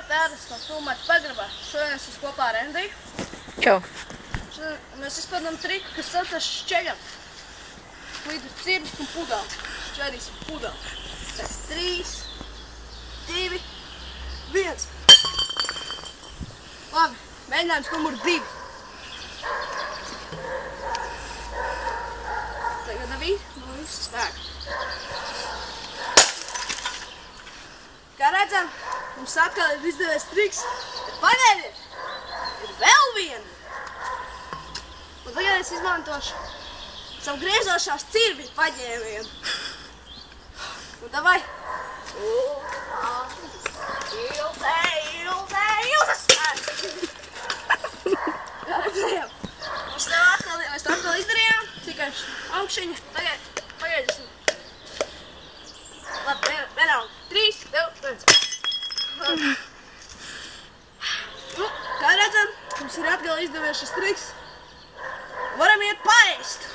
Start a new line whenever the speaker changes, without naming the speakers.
Tēdes no Filmētas pagrabā. Šodien es esmu kopā ar Endiju.
Čau.
Šodien mēs izpildām triku, kas saucas šķeļam. Līdz cirvis un pudeli. Šķērīsim pudeli. Pēc 3, 2, 1. Labi, mēģinājums numur 2. Tagad Davīd, no visas spēka. Kā redzam, mums atkal ir izdevies triks, bet pagaidiet, ir vēl viena. Un tagad es izmantošu savu griezošās cirvju paņēmienu. Un davai! Ilze spēks! Kā redzējām, mēs to atkal izdarījām, tikai augšiņa. Pagaidies. Labi, vienalga. 3, 2, 1. Nu, kā redzam, mums ir atkal izdevies šis triks. Varam iet paēst.